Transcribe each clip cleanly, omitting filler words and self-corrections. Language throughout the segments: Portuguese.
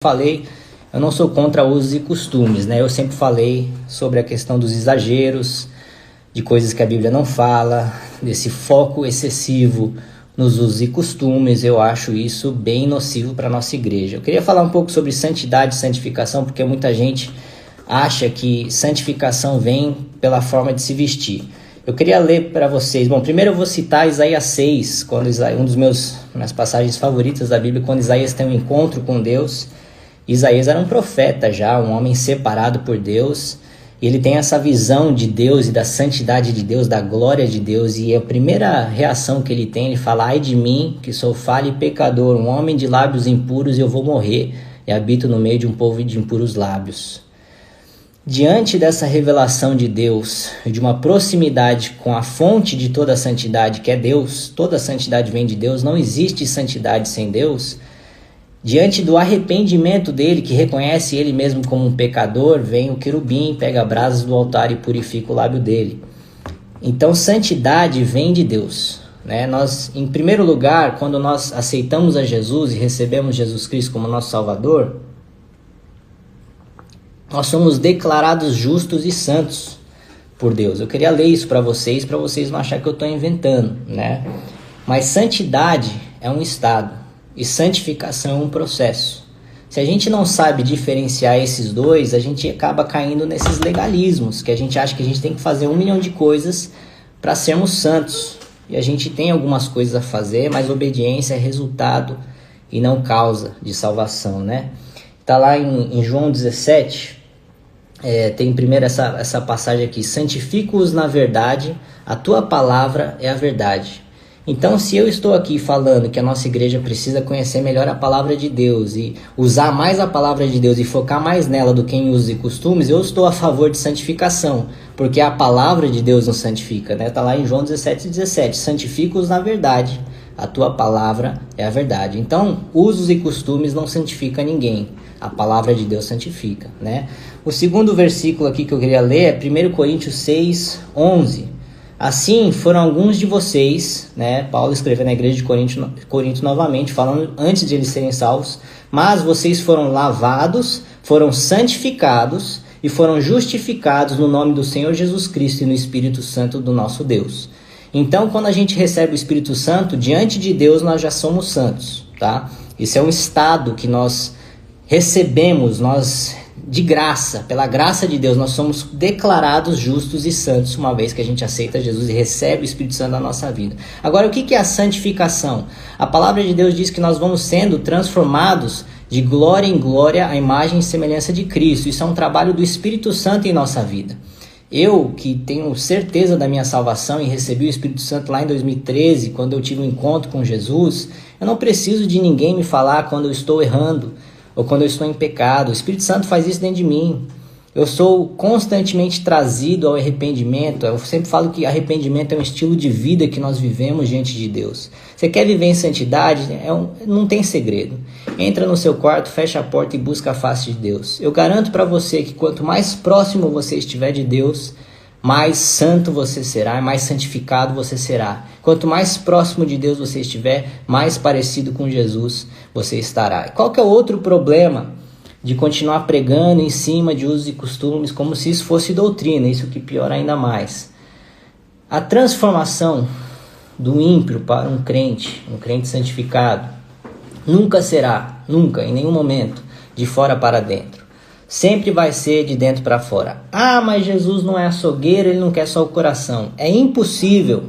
falei, eu não sou contra usos e costumes, né? Eu sempre falei sobre a questão dos exageros, de coisas que a Bíblia não fala, desse foco excessivo nos usos e costumes. Eu acho isso bem nocivo para a nossa igreja. Eu queria falar um pouco sobre santidade e santificação, porque muita gente acha que santificação vem pela forma de se vestir. Eu queria ler para vocês. Bom, primeiro eu vou citar Isaías 6, quando Isaías, minhas passagens favoritas da Bíblia, quando Isaías tem um encontro com Deus. Isaías era um profeta já, um homem separado por Deus, e ele tem essa visão de Deus e da santidade de Deus, da glória de Deus, e a primeira reação que ele tem, ele fala: ai de mim, que sou falho e pecador, um homem de lábios impuros, e eu vou morrer, e habito no meio de um povo de impuros lábios. Diante dessa revelação de Deus, de uma proximidade com a fonte de toda a santidade, que é Deus, toda a santidade vem de Deus, não existe santidade sem Deus. Diante do arrependimento dele, que reconhece ele mesmo como um pecador, vem o querubim, pega brasas do altar e purifica o lábio dele. Então, santidade vem de Deus, né? Nós, em primeiro lugar, quando nós aceitamos a Jesus e recebemos Jesus Cristo como nosso Salvador, nós somos declarados justos e santos por Deus. Eu queria ler isso para vocês não acharem que eu estou inventando, né? Mas santidade é um estado. E santificação é um processo. Se a gente não sabe diferenciar esses dois, a gente acaba caindo nesses legalismos, que a gente acha que a gente tem que fazer 1 milhão de coisas para sermos santos. E a gente tem algumas coisas a fazer, mas obediência é resultado e não causa de salvação, né? Está lá em João 17, tem primeiro essa passagem aqui: santifica-os na verdade, a tua palavra é a verdade. Então, se eu estou aqui falando que a nossa igreja precisa conhecer melhor a palavra de Deus e usar mais a palavra de Deus e focar mais nela do que em usos e costumes, eu estou a favor de santificação, porque a palavra de Deus nos santifica, né? Está lá em João 17:17, santifica-os na verdade, a tua palavra é a verdade. Então, usos e costumes não santificam ninguém, a palavra de Deus santifica, né? O segundo versículo aqui que eu queria ler é 1 Coríntios 6:11. Assim foram alguns de vocês, né? Paulo escreveu na igreja de Corinto novamente, falando antes de eles serem salvos, mas vocês foram lavados, foram santificados e foram justificados no nome do Senhor Jesus Cristo e no Espírito Santo do nosso Deus. Então, quando a gente recebe o Espírito Santo, diante de Deus nós já somos santos, tá? Isso é um estado que nós recebemos, de graça, pela graça de Deus, nós somos declarados justos e santos uma vez que a gente aceita Jesus e recebe o Espírito Santo na nossa vida. Agora, o que é a santificação? A palavra de Deus diz que nós vamos sendo transformados de glória em glória à imagem e semelhança de Cristo. Isso é um trabalho do Espírito Santo em nossa vida. Eu, que tenho certeza da minha salvação e recebi o Espírito Santo lá em 2013, quando eu tive um encontro com Jesus, eu não preciso de ninguém me falar quando eu estou errando ou quando eu estou em pecado. O Espírito Santo faz isso dentro de mim. Eu sou constantemente trazido ao arrependimento. Eu sempre falo que arrependimento é um estilo de vida que nós vivemos diante de Deus. Você quer viver em santidade? Não tem segredo. Entra no seu quarto, fecha a porta e busca a face de Deus. Eu garanto para você que quanto mais próximo você estiver de Deus, mais santo você será, mais santificado você será. Quanto mais próximo de Deus você estiver, mais parecido com Jesus você estará. Qual que é o outro problema de continuar pregando em cima de usos e costumes como se isso fosse doutrina? Isso que piora ainda mais. A transformação do ímpio para um crente santificado, nunca será, nunca, em nenhum momento, de fora para dentro. Sempre vai ser de dentro para fora. Ah, mas Jesus não é açougueiro, ele não quer só o coração. É impossível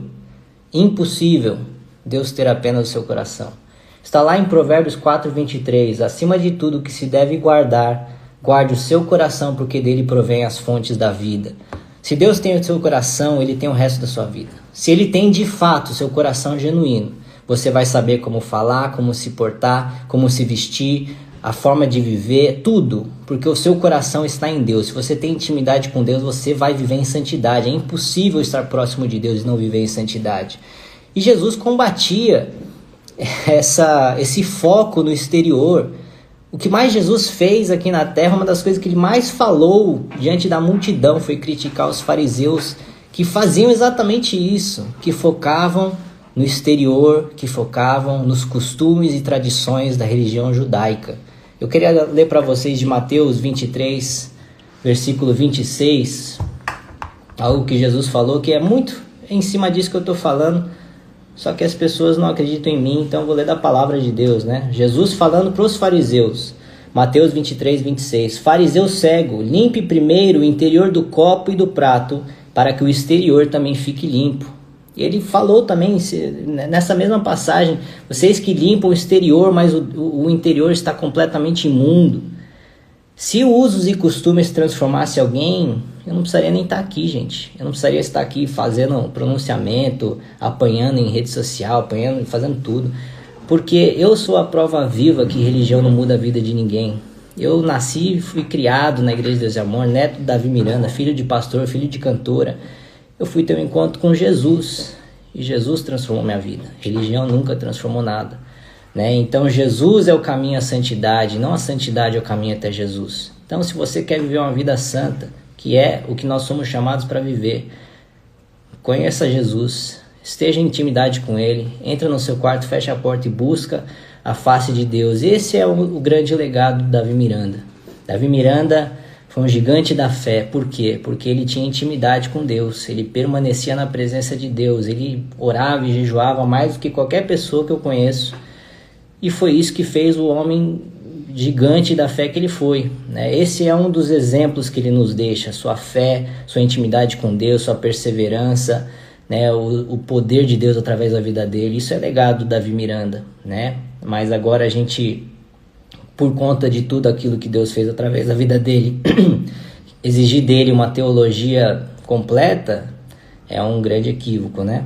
Deus ter apenas o seu coração. Está lá em Provérbios 4:23, acima de tudo que se deve guardar, guarde o seu coração, porque dele provém as fontes da vida. Se Deus tem o seu coração, ele tem o resto da sua vida. Se ele tem de fato o seu coração genuíno, você vai saber como falar, como se portar, como se vestir, a forma de viver, tudo, porque o seu coração está em Deus. Se você tem intimidade com Deus, você vai viver em santidade. É impossível estar próximo de Deus e não viver em santidade. E Jesus combatia esse foco no exterior. O que mais Jesus fez aqui na terra, uma das coisas que ele mais falou diante da multidão, foi criticar os fariseus que faziam exatamente isso, que focavam no exterior, que focavam nos costumes e tradições da religião judaica. Eu queria ler para vocês de Mateus 23, versículo 26, algo que Jesus falou que é muito em cima disso que eu estou falando, só que as pessoas não acreditam em mim, então eu vou ler da palavra de Deus, né? Jesus falando para os fariseus, Mateus 23, 26, fariseu cego, limpe primeiro o interior do copo e do prato, para que o exterior também fique limpo. Ele falou também, nessa mesma passagem, vocês que limpam o exterior, mas o interior está completamente imundo. Se usos e costumes transformasse alguém, eu não precisaria nem estar aqui, gente. Eu não precisaria estar aqui fazendo pronunciamento, apanhando em rede social, apanhando, fazendo tudo. Porque eu sou a prova viva que religião não muda a vida de ninguém. Eu nasci e fui criado na Igreja de Deus e Amor, neto de Davi Miranda, filho de pastor, filho de cantora. Eu fui ter um encontro com Jesus e Jesus transformou minha vida. Religião nunca transformou nada, né? Então Jesus é o caminho à santidade, não a santidade é o caminho até Jesus. Então se você quer viver uma vida santa, que é o que nós somos chamados para viver, conheça Jesus, esteja em intimidade com Ele, entra no seu quarto, fecha a porta e busca a face de Deus. Esse é o grande legado de Davi Miranda. Davi Miranda foi um gigante da fé. Por quê? Porque ele tinha intimidade com Deus, ele permanecia na presença de Deus, ele orava e jejuava mais do que qualquer pessoa que eu conheço, e foi isso que fez o homem gigante da fé que ele foi, né? Esse é um dos exemplos que ele nos deixa, sua fé, sua intimidade com Deus, sua perseverança, né? O poder de Deus através da vida dele. Isso é legado do Davi Miranda, né? Mas agora a gente, por conta de tudo aquilo que Deus fez através da vida dele, exigir dele uma teologia completa é um grande equívoco, né?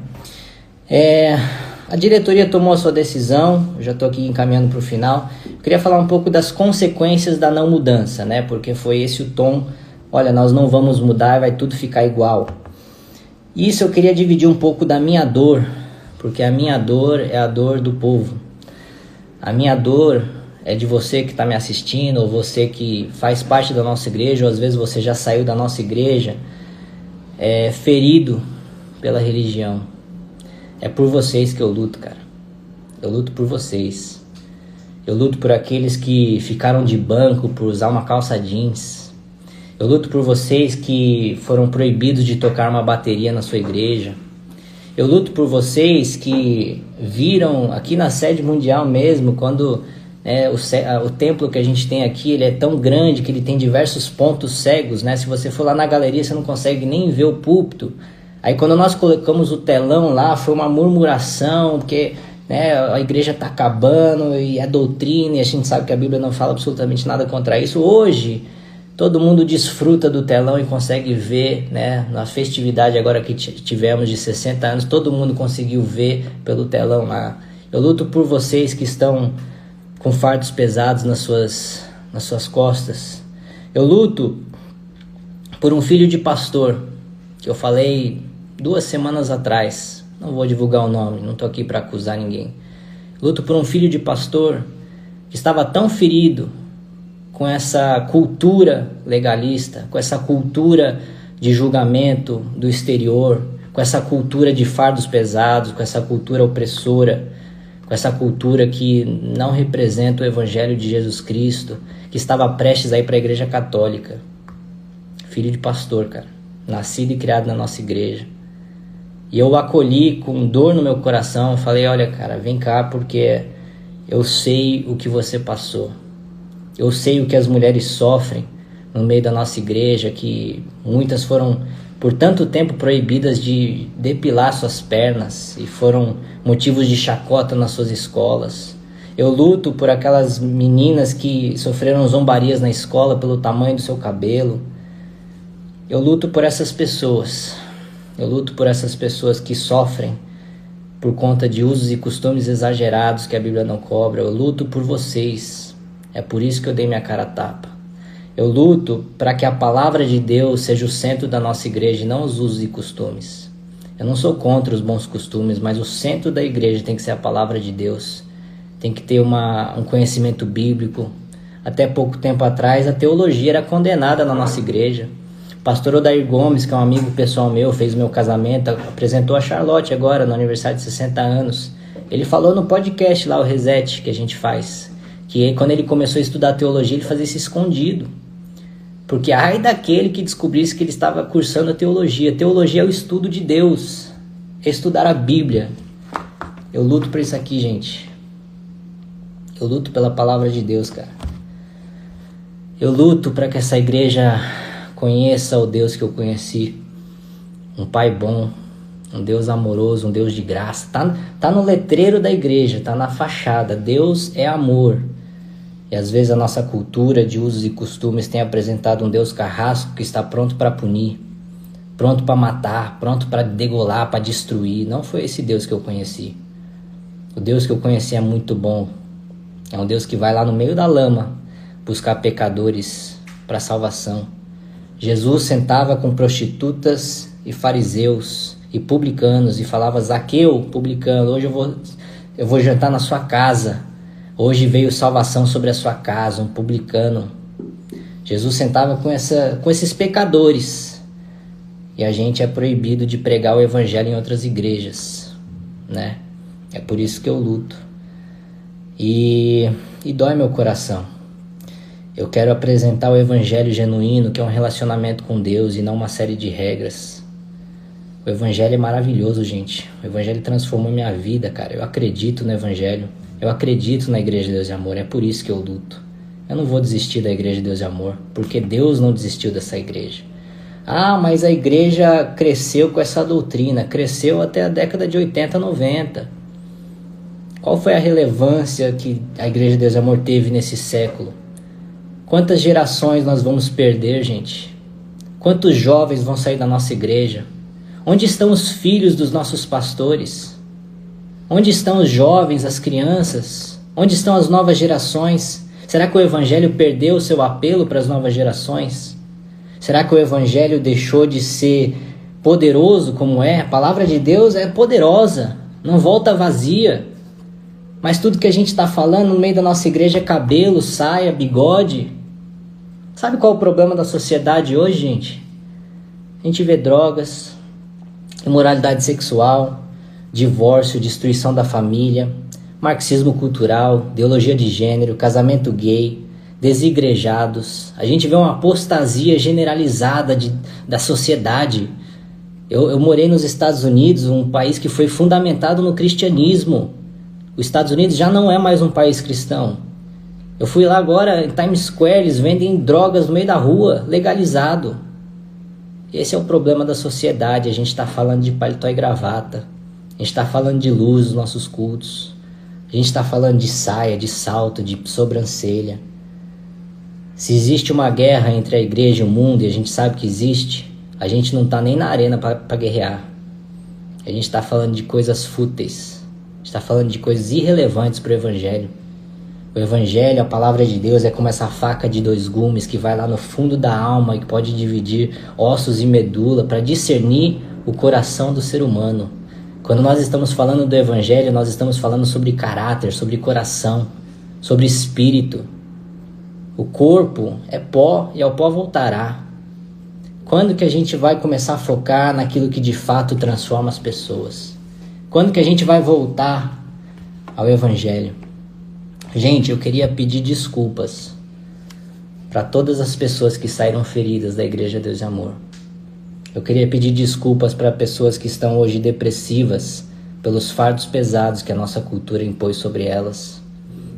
A diretoria tomou a sua decisão, eu já estou aqui encaminhando para o final. Eu queria falar um pouco das consequências da não mudança, né? Porque foi esse o tom, olha, nós não vamos mudar, vai tudo ficar igual. Isso eu queria dividir um pouco da minha dor, porque a minha dor é a dor do povo. A minha dor é de você que está me assistindo, ou você que faz parte da nossa igreja, ou às vezes você já saiu da nossa igreja, ferido pela religião. É por vocês que eu luto, cara. Eu luto por vocês. Eu luto por aqueles que ficaram de banco por usar uma calça jeans. Eu luto por vocês que foram proibidos de tocar uma bateria na sua igreja. Eu luto por vocês que viram aqui na sede mundial mesmo, quando o templo que a gente tem aqui, ele é tão grande que ele tem diversos pontos cegos, né? Se você for lá na galeria, você não consegue nem ver o púlpito. Aí quando nós colocamos o telão lá, foi uma murmuração, porque, né, a igreja está acabando e é doutrina, e a gente sabe que a Bíblia não fala absolutamente nada contra isso. Hoje, todo mundo desfruta do telão e consegue ver, né, na festividade agora que tivemos de 60 anos, todo mundo conseguiu ver pelo telão lá. Eu luto por vocês que estão com fardos pesados nas suas costas. Eu luto por um filho de pastor, que eu falei 2 semanas atrás, não vou divulgar o nome, não estou aqui para acusar ninguém. Luto por um filho de pastor que estava tão ferido com essa cultura legalista, com essa cultura de julgamento do exterior, com essa cultura de fardos pesados, com essa cultura opressora, com essa cultura que não representa o Evangelho de Jesus Cristo, que estava prestes a ir para a Igreja Católica. Filho de pastor, cara, nascido e criado na nossa igreja. E eu o acolhi com dor no meu coração, falei, olha cara, vem cá porque eu sei o que você passou. Eu sei o que as mulheres sofrem no meio da nossa igreja, que muitas foram por tanto tempo proibidas de depilar suas pernas e foram motivos de chacota nas suas escolas. Eu luto por aquelas meninas que sofreram zombarias na escola pelo tamanho do seu cabelo. Eu luto por essas pessoas. Eu luto por essas pessoas que sofrem por conta de usos e costumes exagerados que a Bíblia não cobra. Eu luto por vocês. É por isso que eu dei minha cara a tapa. Eu luto para que a palavra de Deus seja o centro da nossa igreja e não os usos e costumes. Eu não sou contra os bons costumes, mas o centro da igreja tem que ser a palavra de Deus. Tem que ter um conhecimento bíblico. Até pouco tempo atrás, a teologia era condenada na nossa igreja. O pastor Odair Gomes, que é um amigo pessoal meu, fez o meu casamento, apresentou a Charlotte agora, no aniversário de 60 anos. Ele falou no podcast lá, o Reset, que a gente faz, que quando ele começou a estudar teologia, ele fazia isso escondido. Porque ai daquele que descobrisse que ele estava cursando a teologia. Teologia é o estudo de Deus, é estudar a Bíblia. Eu luto por isso aqui, gente. Eu luto pela palavra de Deus, cara. Eu luto para que essa igreja conheça o Deus que eu conheci. Um Pai bom, um Deus amoroso, um Deus de graça. Tá no letreiro da igreja, tá na fachada. Deus é amor. E às vezes a nossa cultura de usos e costumes tem apresentado um Deus carrasco que está pronto para punir, pronto para matar, pronto para degolar, para destruir. Não foi esse Deus que eu conheci. O Deus que eu conheci é muito bom. É um Deus que vai lá no meio da lama buscar pecadores para salvação. Jesus sentava com prostitutas e fariseus e publicanos e falava: Zaqueu, publicano, hoje eu vou jantar na sua casa. Hoje veio salvação sobre a sua casa, um publicano. Jesus sentava com esses pecadores. E a gente é proibido de pregar o evangelho em outras igrejas, né? É por isso que eu luto. E dói meu coração. Eu quero apresentar o evangelho genuíno, que é um relacionamento com Deus e não uma série de regras. O evangelho é maravilhoso, gente. O evangelho transformou minha vida, cara. Eu acredito no evangelho. Eu acredito na Igreja de Deus e Amor. É por isso que eu luto. Eu não vou desistir da Igreja de Deus e Amor, porque Deus não desistiu dessa igreja. Ah, mas a igreja cresceu com essa doutrina. Cresceu até a década de 80, 90. Qual foi a relevância que a Igreja de Deus e Amor teve nesse século? Quantas gerações nós vamos perder, gente? Quantos jovens vão sair da nossa igreja? Onde estão os filhos dos nossos pastores? Onde estão os jovens, as crianças? Onde estão as novas gerações? Será que o evangelho perdeu o seu apelo para as novas gerações? Será que o evangelho deixou de ser poderoso como é? A palavra de Deus é poderosa, não volta vazia. Mas tudo que a gente está falando no meio da nossa igreja é cabelo, saia, bigode. Sabe qual é o problema da sociedade hoje, gente? A gente vê drogas, imoralidade sexual, divórcio, destruição da família, marxismo cultural, ideologia de gênero, casamento gay, desigrejados. A gente vê uma apostasia generalizada da sociedade. Eu morei nos Estados Unidos, um país que foi fundamentado no cristianismo. Os Estados Unidos já não é mais um país cristão. Eu fui lá agora em Times Square, eles vendem drogas no meio da rua, legalizado. Esse é o problema da sociedade. A gente está falando de paletó e gravata. A gente está falando de luz nos nossos cultos. A gente está falando de saia, de salto, de sobrancelha. Se existe uma guerra entre a igreja e o mundo, e a gente sabe que existe, a gente não está nem na arena para guerrear. A gente está falando de coisas fúteis. A gente está falando de coisas irrelevantes para o evangelho. O evangelho, a palavra de Deus, é como essa faca de 2 gumes que vai lá no fundo da alma e que pode dividir ossos e medula para discernir o coração do ser humano. Quando nós estamos falando do evangelho, nós estamos falando sobre caráter, sobre coração, sobre espírito. O corpo é pó e ao pó voltará. Quando que a gente vai começar a focar naquilo que de fato transforma as pessoas? Quando que a gente vai voltar ao evangelho? Gente, eu queria pedir desculpas para todas as pessoas que saíram feridas da Igreja Deus e Amor. Eu queria pedir desculpas para pessoas que estão hoje depressivas pelos fardos pesados que a nossa cultura impôs sobre elas.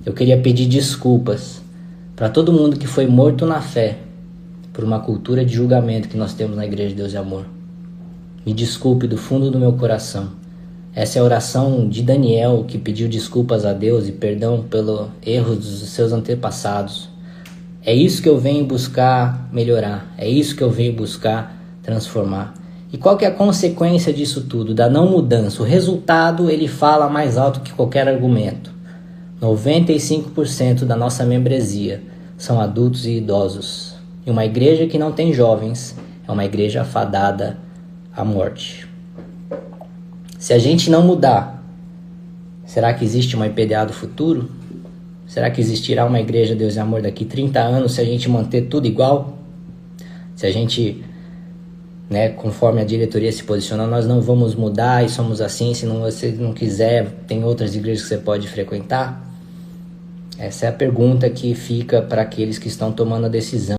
Eu queria pedir desculpas para todo mundo que foi morto na fé por uma cultura de julgamento que nós temos na Igreja Deus e Amor. Me desculpe do fundo do meu coração. Essa é a oração de Daniel, que pediu desculpas a Deus e perdão pelo erro dos seus antepassados. É isso que eu venho buscar melhorar. É isso que eu venho buscar transformar. E qual que é a consequência disso tudo? Da não mudança. O resultado, ele fala mais alto que qualquer argumento. 95% da nossa membresia são adultos e idosos. E uma igreja que não tem jovens é uma igreja fadada à morte. Se a gente não mudar, será que existe uma IPDA do futuro? Será que existirá uma Igreja Deus e Amor daqui 30 anos se a gente manter tudo igual? Se a gente, conforme a diretoria se posicionar, nós não vamos mudar e somos assim, se você não quiser, tem outras igrejas que você pode frequentar? Essa é a pergunta que fica para aqueles que estão tomando a decisão